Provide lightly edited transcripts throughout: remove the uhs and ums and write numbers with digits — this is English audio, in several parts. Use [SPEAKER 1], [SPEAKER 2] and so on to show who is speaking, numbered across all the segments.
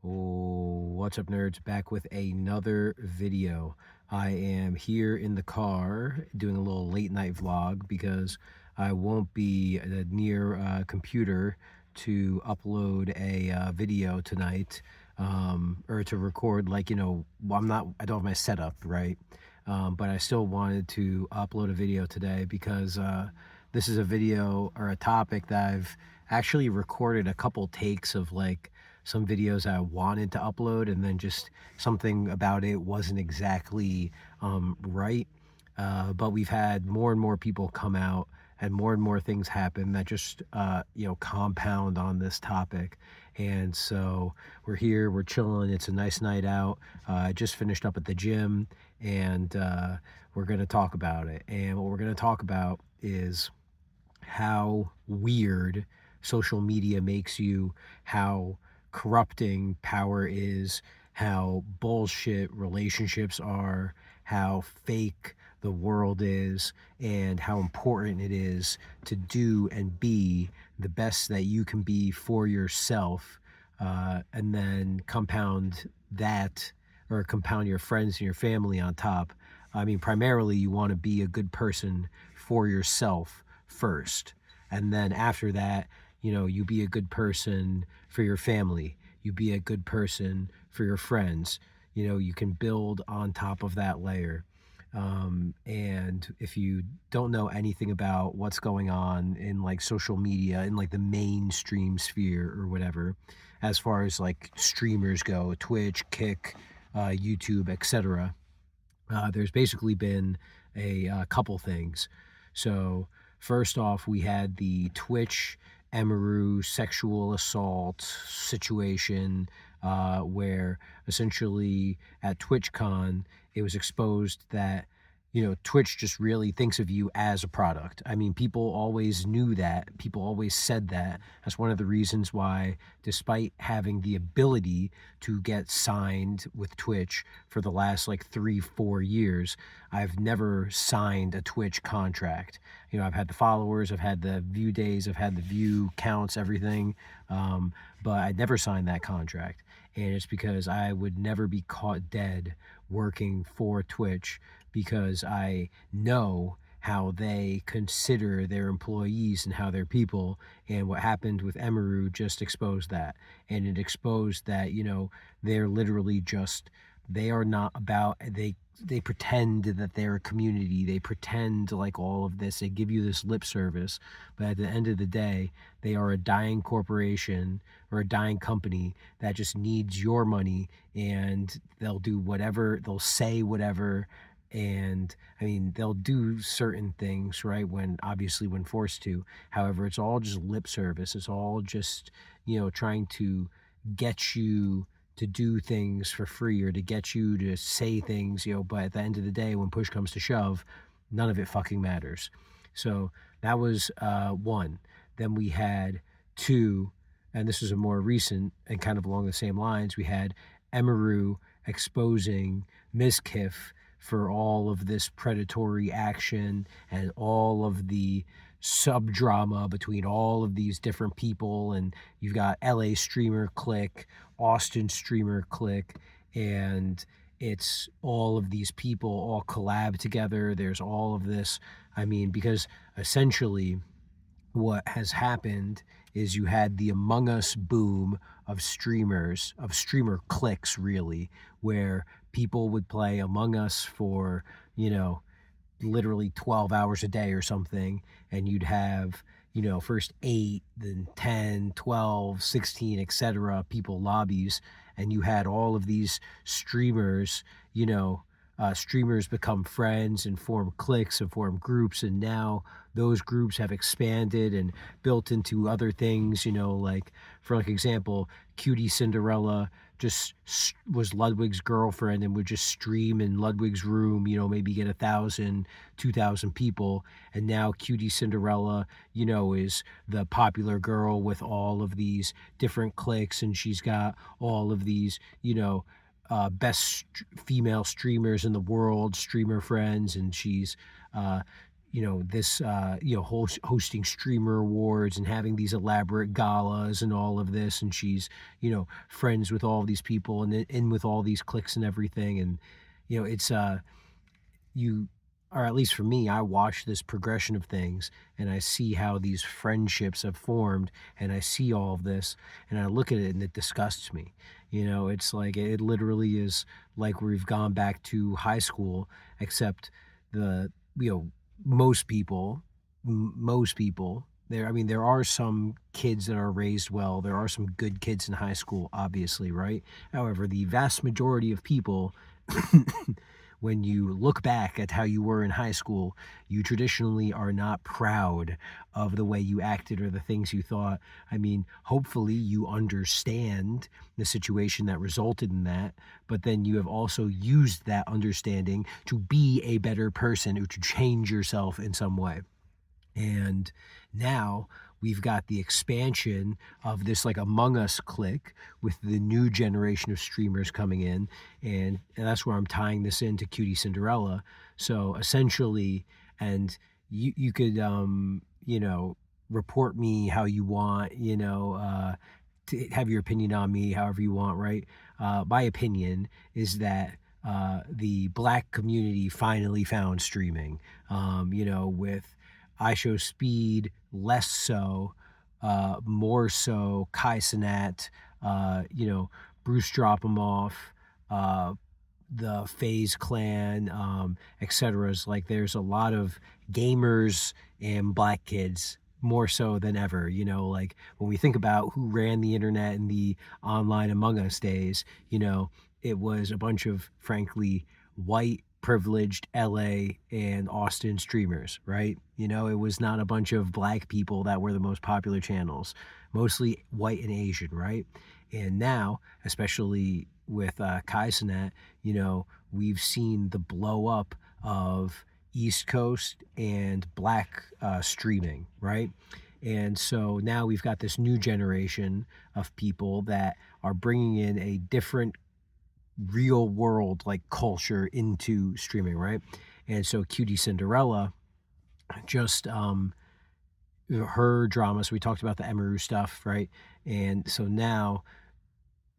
[SPEAKER 1] Oh, what's up, nerds? Back with another video. I am here in the car doing a little late night vlog because I won't be near a computer to upload a video tonight, or to record. Well, I don't have my setup right, but I still wanted to upload a video today because this is a video or a topic that I've actually recorded a couple takes of, like some videos I wanted to upload, and then just something about it wasn't exactly right. But we've had more and more people come out, and more things happen that just compound on this topic. And so we're here, we're chilling. It's a nice night out. I just finished up at the gym, and we're gonna talk about it. And what we're gonna talk about is how weird social media makes you, how corrupting power is, how bullshit relationships are, how fake the world is, and how important it is to do and be the best that you can be for yourself, and then compound that, or compound your friends and your family on top. I mean, primarily, you want to be a good person for yourself first. And then after that, you be a good person for your family. You be a good person for your friends. You can build on top of that layer. And if you don't know anything about what's going on in, like, social media, in like the mainstream sphere or whatever, as far as like streamers go, Twitch, Kick, YouTube, etc., there's basically been a couple things. So first off, we had the Twitch Emaru sexual assault situation, where essentially at TwitchCon it was exposed that Twitch just really thinks of you as a product. I mean, people always knew that. People always said that. That's one of the reasons why, despite having the ability to get signed with Twitch for the last like 3-4 years, I've never signed a Twitch contract. I've had the followers, I've had the view days, I've had the view counts, everything, but I never signed that contract. And it's because I would never be caught dead working for Twitch, because I know how they consider their employees and how they're people. And what happened with Emaru just exposed that. And it exposed that, they're literally just, they are not about, they pretend that they're a community. They pretend like all of this. They give you this lip service, but at the end of the day, they are a dying corporation or a dying company that just needs your money, and they'll do whatever, they'll say whatever. And I mean, they'll do certain things, right, when obviously when forced to. However, it's all just lip service. It's all just, trying to get you to do things for free, or to get you to say things, but at the end of the day, when push comes to shove, none of it fucking matters. So that was one. Then we had two, and this was a more recent and kind of along the same lines. We had Emaru exposing Mizkif for all of this predatory action and all of the sub drama between all of these different people. And you've got LA streamer click, Austin streamer click, and it's all of these people all collab together. There's all of this. I mean, because essentially what has happened is you had the Among Us boom of streamers, of streamer clicks, really, where people would play Among Us for, literally 12 hours a day or something, and you'd have, first 8, then 10, 12, 16, etc., people lobbies, and you had all of these streamers, streamers become friends and form cliques and form groups, and now those groups have expanded and built into other things, like, for like example, Cutie Cinderella just was Ludwig's girlfriend and would just stream in Ludwig's room, maybe get 1,000, 2,000 people. And now Cutie Cinderella, is the popular girl with all of these different cliques, and she's got all of these, best female streamers in the world, streamer friends, and she's, this, hosting streamer awards and having these elaborate galas and all of this. And she's, friends with all these people and in with all these cliques and everything. And, it's, you or at least for me, I watch this progression of things and I see how these friendships have formed and I see all of this and I look at it and it disgusts me. It's like it literally is like we've gone back to high school, except the, most people, most people there. I mean, there are some kids that are raised well. There are some good kids in high school, obviously, right? However, the vast majority of people when you look back at how you were in high school, you traditionally are not proud of the way you acted or the things you thought. I mean, hopefully you understand the situation that resulted in that, but then you have also used that understanding to be a better person or to change yourself in some way. And now we've got the expansion of this like Among Us clique with the new generation of streamers coming in. And that's where I'm tying this into Cutie Cinderella. So essentially, and you could, report me how you want, to have your opinion on me however you want, right? My opinion is that the black community finally found streaming, with I Show Speed, less so, more so, Kai Cenat, Bruce Dropomoff, uh, the FaZe Clan, etc. Like there's a lot of gamers and black kids more so than ever. Like when we think about who ran the internet in the online Among Us days, it was a bunch of frankly white privileged LA and Austin streamers, right? It was not a bunch of black people that were the most popular channels, mostly white and Asian, right? And now, especially with Kai Cenat, we've seen the blow up of East Coast and black streaming, right? And so now we've got this new generation of people that are bringing in a different real world like culture into streaming, right? And so Cutie Cinderella, just her drama. So we talked about the Emaru stuff, right? And so now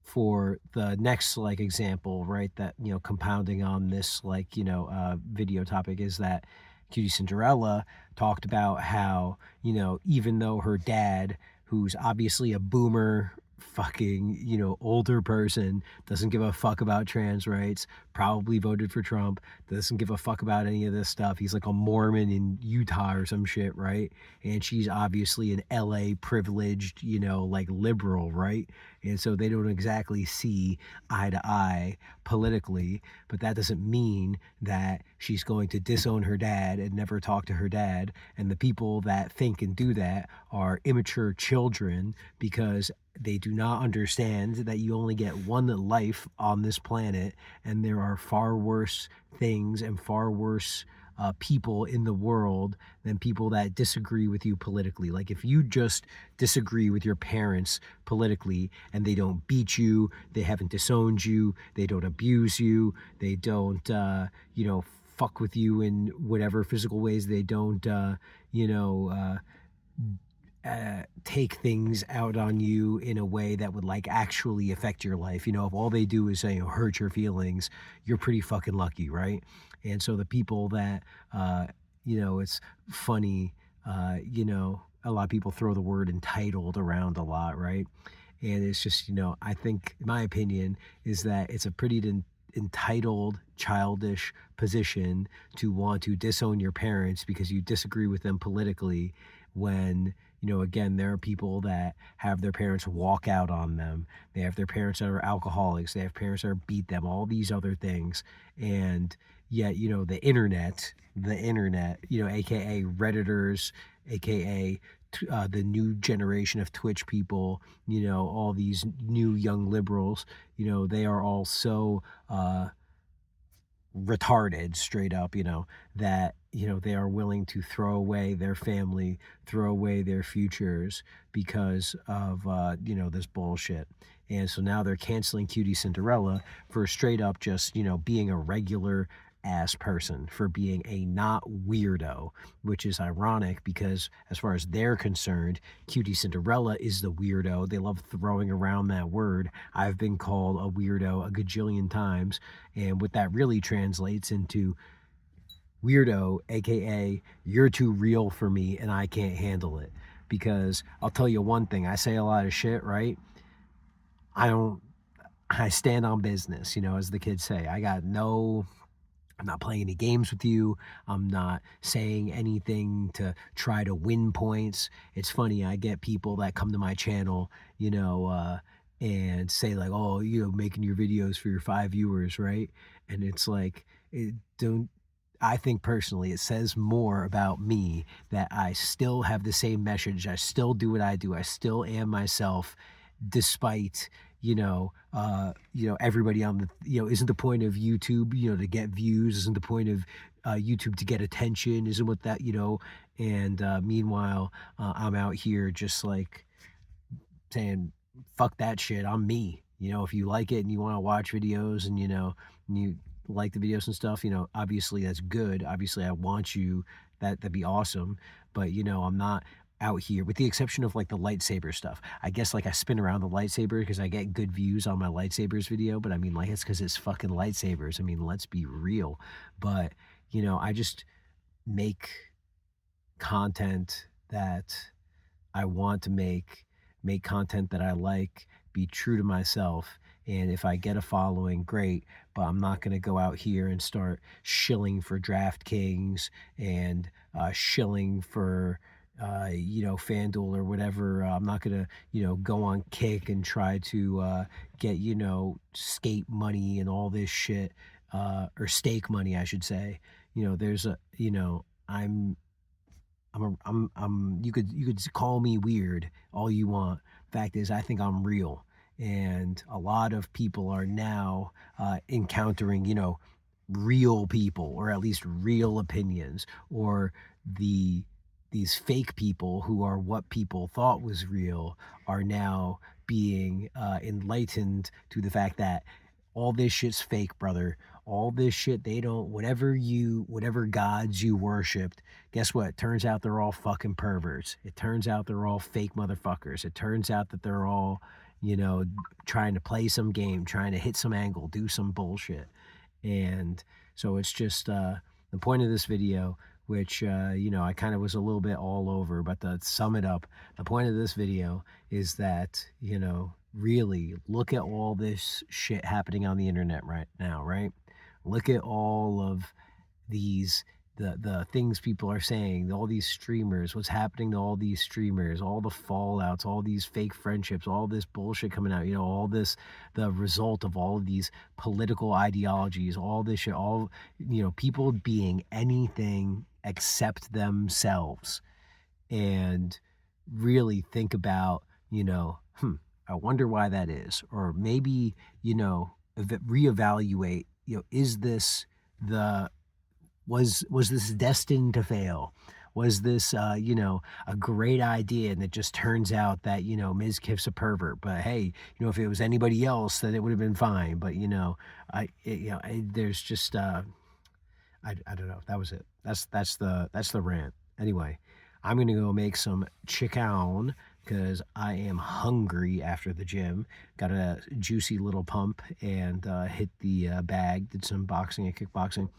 [SPEAKER 1] for the next like example, right, that compounding on this like video topic is that Cutie Cinderella talked about how even though her dad, who's obviously a boomer fucking older person, doesn't give a fuck about trans rights, probably voted for Trump, doesn't give a fuck about any of this stuff. He's like a Mormon in Utah or some shit, right? And she's obviously an LA privileged like liberal, right? And so they don't exactly see eye to eye politically, but that doesn't mean that she's going to disown her dad and never talk to her dad. And the people that think and do that are immature children because they do not understand that you only get one life on this planet, and there are far worse things and far worse people in the world than people that disagree with you politically. Like if you just disagree with your parents politically and they don't beat you, they haven't disowned you, they don't abuse you, they don't, fuck with you in whatever physical ways, they don't, take things out on you in a way that would like actually affect your life. If all they do is hurt your feelings, you're pretty fucking lucky, right? And so the people that it's funny, a lot of people throw the word entitled around a lot, right? And it's just I think my opinion is that it's a pretty entitled, childish position to want to disown your parents because you disagree with them politically when again, there are people that have their parents walk out on them. They have their parents that are alcoholics. They have parents that beat them, all these other things. And yet, the internet, AKA Redditors, AKA the new generation of Twitch people, all these new young liberals, they are all so retarded straight up, that they are willing to throw away their family, throw away their futures because of this bullshit. And so now they're canceling Cutie Cinderella for straight up just being a regular ass person for being a not weirdo, which is ironic because as far as they're concerned, Cutie Cinderella is the weirdo. They love throwing around that word. I've been called a weirdo a gajillion times, and what that really translates into weirdo, aka you're too real for me and I can't handle it. Because I'll tell you one thing, I say a lot of shit, right? I don't I stand on business, as the kids say. I'm not playing any games with you. I'm not saying anything to try to win points. It's funny, I get people that come to my channel, and say like, "Oh, making your videos for your 5 viewers, right?" And it's like, it don't. I think personally, it says more about me that I still have the same message. I still do what I do. I still am myself, despite everybody on the, isn't the point of YouTube, to get views, isn't the point of YouTube to get attention, isn't what that, and meanwhile, I'm out here just like saying, fuck that shit, I'm me. If you like it and you want to watch videos and, and you like the videos and stuff, obviously that's good. Obviously I want you, that'd be awesome. But, I'm not out here, with the exception of like the lightsaber stuff. I guess like I spin around the lightsaber because I get good views on my lightsabers video, but I mean, like, it's because it's fucking lightsabers. I mean, let's be real. But, I just make content that I want to make content that I like, be true to myself. And if I get a following, great, but I'm not going to go out here and start shilling for DraftKings and shilling for, FanDuel or whatever. I'm not going to, go on Kick and try to get, skate money and all this shit, or stake money, I should say. There's a, you could call me weird all you want. Fact is, I think I'm real, and a lot of people are now encountering, real people, or at least real opinions, or these fake people who are what people thought was real are now being enlightened to the fact that all this shit's fake, brother. All this shit, they don't, whatever gods you worshiped, guess what? It turns out they're all fucking perverts. It turns out they're all fake motherfuckers. It turns out that they're all, trying to play some game, trying to hit some angle, do some bullshit. And so it's just the point of this video, which, I kind of was a little bit all over, but to sum it up, the point of this video is that, really look at all this shit happening on the internet right now, right? Look at all of these the things people are saying, all these streamers, what's happening to all these streamers, all the fallouts, all these fake friendships, all this bullshit coming out, all this, the result of all of these political ideologies, all this shit, all, people being anything except themselves. And really think about, I wonder why that is. Or maybe, reevaluate, is this the, was this destined to fail? Was this, a great idea, and it just turns out that, Ms. Kiff's a pervert? But hey, if it was anybody else, then it would have been fine. But, there's just, I don't know. That was it. That's the rant. Anyway, I'm gonna go make some chicken because I am hungry after the gym. Got a juicy little pump and hit the bag. Did some boxing and kickboxing,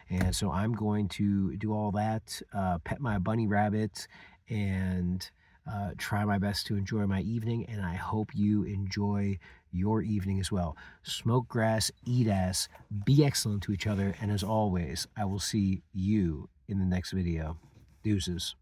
[SPEAKER 1] and so I'm going to do all that. Pet my bunny rabbit and try my best to enjoy my evening. And I hope you enjoy your evening as well. Smoke grass, eat ass, be excellent to each other, and as always, I will see you in the next video. Deuces.